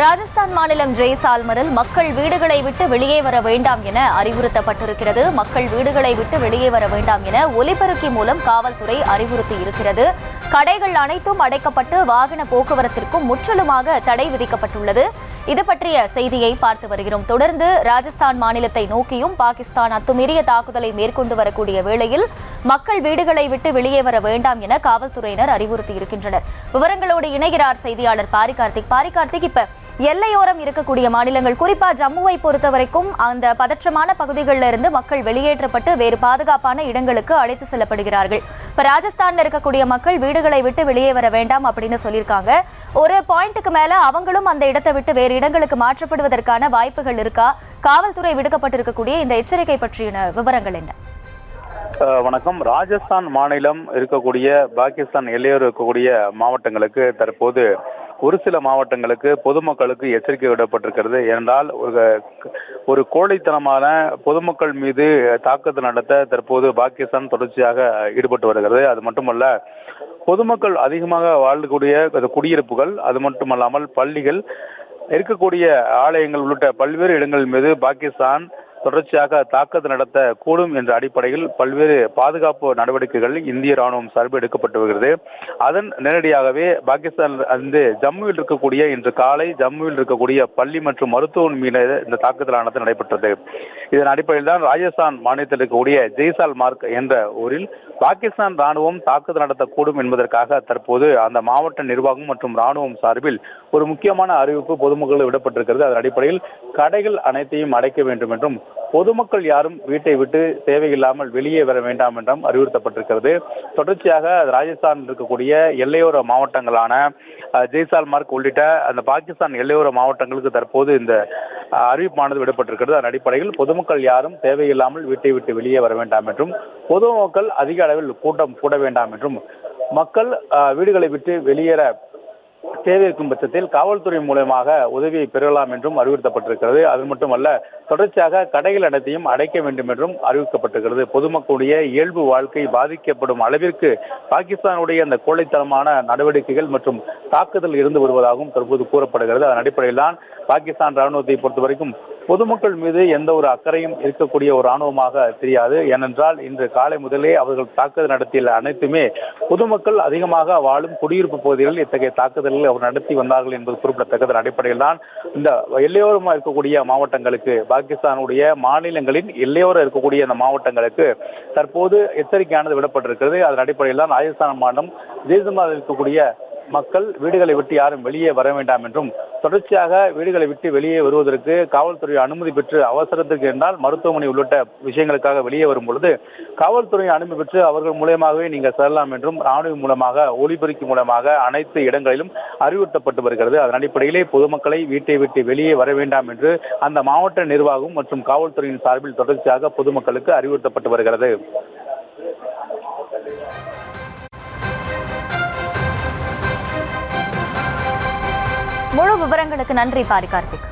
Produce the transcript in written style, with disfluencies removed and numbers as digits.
ராஜஸ்தான் மாநிலம் ஜெய்சால்மரில் மக்கள் வீடுகளை விட்டு வெளியே வர வேண்டாம் என அறிவுறுத்தப்பட்டிருக்கிறது. மக்கள் வீடுகளை விட்டு வெளியே வர வேண்டாம் என ஒலிபெருக்கி மூலம் காவல்துறை அறிவுறுத்தி இருக்கிறது. கடைகள் அனைத்தும் அடைக்கப்பட்டு வாகன போக்குவரத்திற்கும் முற்றிலுமாக தடை விதிக்கப்பட்டுள்ளது. இது பற்றிய செய்தியை பார்த்து வருகிறோம். தொடர்ந்து ராஜஸ்தான் மாநிலத்தை நோக்கியும் பாகிஸ்தான் அத்துமீறிய தாக்குதலை மேற்கொண்டு வரக்கூடிய வேளையில் மக்கள் வீடுகளை விட்டு வெளியே வர வேண்டாம் என காவல்துறையினர் அறிவுறுத்தி இருக்கின்றனர். விவரங்களோடு இணைகிறார் செய்தியாளர் பாரிகார்த்திக். இப்ப எல்லையோரம் இருக்கக்கூடிய மாநிலங்கள், குறிப்பா ஜம்முவை பொறுத்த வரைக்கும் அந்த பதற்றமான பகுதிகளில் இருந்து மக்கள் வெளியேற்றப்பட்டு வேறு பாதுகாப்பான இடங்களுக்கு அழைத்து செல்லப்படுகிறார்கள். இப்ப ராஜஸ்தான்ல இருக்கக்கூடிய மக்கள் வீடுகளை விட்டு வெளியே வர வேண்டாம் அப்படின்னு சொல்லியிருக்காங்க. ஒரு பாயிண்ட்டுக்கு மேல அவங்களும் அந்த இடத்தை விட்டு வேறு இடங்களுக்கு மாற்றப்படுவதற்கான வாய்ப்புகள் இருக்கா? காவல்துறை விடுக்கப்பட்டிருக்கக்கூடிய இந்த எச்சரிக்கை பற்றிய விவரங்கள் என்ன? வணக்கம். ராஜஸ்தான் மாநிலம் இருக்கக்கூடிய பாகிஸ்தான் எல்லையோர் இருக்கக்கூடிய மாவட்டங்களுக்கு தற்போது ஒரு சில மாவட்டங்களுக்கு பொதுமக்களுக்கு எச்சரிக்கை விடப்பட்டிருக்கிறது. ஏனென்றால் ஒரு கோழைத்தனமான பொதுமக்கள் மீது தாக்குதல் நடத்த தற்போது பாகிஸ்தான் தொடர்ச்சியாக ஈடுபட்டு வருகிறது. அது மட்டுமல்ல, பொதுமக்கள் அதிகமாக வாழக்கூடிய குடியிருப்புகள், அது மட்டுமல்லாமல் பள்ளிகள், இருக்கக்கூடிய ஆலயங்கள் உள்ளிட்ட பல்வேறு இடங்கள் மீது பாகிஸ்தான் தொடர்ச்சியாக தாக்குதல் நடத்த கூடும் என்ற அடிப்படையில் பல்வேறு பாதுகாப்பு நடவடிக்கைகள் இந்திய ராணுவம் சார்பில் எடுக்கப்பட்டு வருகிறது. அதன் நேரடியாகவே பாகிஸ்தான் ஜம்முவில் இருக்கக்கூடிய இன்று காலை ஜம்முவில் இருக்கக்கூடிய பள்ளி மற்றும் மருத்துவமனை மீது இந்த தாக்குதலானது நடைபெற்றது. இதன் அடிப்படையில் தான் ராஜஸ்தான் மாநிலத்தில் இருக்கக்கூடிய ஜெய்சால்மார்க் என்ற ஊரில் பாகிஸ்தான் ராணுவம் தாக்குதல் நடத்தக்கூடும் என்பதற்காக தற்போது அந்த மாவட்ட நிர்வாகம் மற்றும் ராணுவம் சார்பில் ஒரு முக்கியமான அறிவிப்பு பொதுமக்களுக்கு விடப்பட்டிருக்கிறது. அதன் அடிப்படையில் கடைகள் அனைத்தையும் அடைக்க வேண்டும் என்றும், பொதுமக்கள் யாரும் வீட்டை விட்டு தேவையில்லாமல் வெளியே வர வேண்டாம் என்றும் அறிவுறுத்தப்பட்டிருக்கிறது. தொடர்ச்சியாக ராஜஸ்தானில் இருக்கக்கூடிய எல்லையோர மாவட்டங்களான ஜெய்சால்மார்க் உள்ளிட்ட அந்த பாகிஸ்தான் எல்லையோர மாவட்டங்களுக்கு தற்போது இந்த அறிவிப்பானது விடப்பட்டிருக்கிறது. அதன் அடிப்படையில் பொதுமக்கள் யாரும் தேவையில்லாமல் வீட்டை விட்டு வெளியே வர வேண்டாம் என்றும், பொதுமக்கள் அதிக அளவில் கூட்டம் கூட வேண்டாம் என்றும், மக்கள் வீடுகளை விட்டு வெளியேற தேவை இருக்கும் பட்சத்தில் காவல்துறை மூலமாக உதவியை பெறலாம் என்றும் அறிவுறுத்தப்பட்டிருக்கிறது. அது மட்டுமல்ல, தொடர்ச்சியாக கடைகள் அனைத்தையும் அடைக்க வேண்டும் என்றும் அறிவிக்கப்பட்டிருக்கிறது. பொதுமக்களுடைய இயல்பு வாழ்க்கை பாதிக்கப்படும் அளவிற்கு பாகிஸ்தானுடைய அந்த கோழைத்தனமான நடவடிக்கைகள் மற்றும் தாக்குதல் இருந்து வருவதாகவும் தற்போது கூறப்படுகிறது. அதன் அடிப்படையில் தான் பாகிஸ்தான் ராணுவத்தை பொறுத்தவரைக்கும் பொதுமக்கள் மீது எந்த ஒரு அக்கறையும் இருக்கக்கூடிய ஒரு ராணுவமாக தெரியாது. ஏனென்றால் இன்று காலை முதலே அவர்கள் தாக்குதல் நடத்திய அனைத்துமே பொதுமக்கள் அதிகமாக வாழும் குடியிருப்பு பகுதிகளில் இத்தகைய தாக்குதல்கள் அவர் நடத்தி வந்தார்கள் என்பது குறிப்பிடத்தக்கதன் அடிப்படையில் தான் இந்த எல்லையோரமாக இருக்கக்கூடிய மாவட்டங்களுக்கு, பாகிஸ்தானுடைய மாநிலங்களின் எல்லையோரம் இருக்கக்கூடிய அந்த மாவட்டங்களுக்கு தற்போது எச்சரிக்கையானது விடப்பட்டிருக்கிறது. அதன் அடிப்படையில் தான் ராஜஸ்தான் மாநிலம் ஜெய்சால்மரில் இருக்கக்கூடிய மக்கள் வீடுகளை விட்டு யாரும் வெளியே வர வேண்டாம் என்றும், தொடர்ச்சியாக வீடுகளை விட்டு வெளியே வருவதற்கு காவல்துறை அனுமதி பெற்று அவசரத்துக்கு என்றால் மருத்துவமனை உள்ளிட்ட விஷயங்களுக்காக வெளியே வரும் பொழுது காவல்துறை அனுமதி பெற்று அவர்கள் மூலமாகவே நீங்கள் செல்லலாம் என்றும் ராணுவ மூலமாக ஒலிபெருக்கி மூலமாக அனைத்து இடங்களிலும் அறிவுறுத்தப்பட்டு வருகிறது. அதன் அடிப்படையிலே பொதுமக்களை வீட்டை விட்டு வெளியே வர வேண்டாம் என்று அந்த மாவட்ட நிர்வாகம் மற்றும் காவல்துறையின் சார்பில் தொடர்ச்சியாக பொதுமக்களுக்கு அறிவுறுத்தப்பட்டு வருகிறது. முழு விவரங்களுக்கு நன்றி பாரிகார்த்திக்.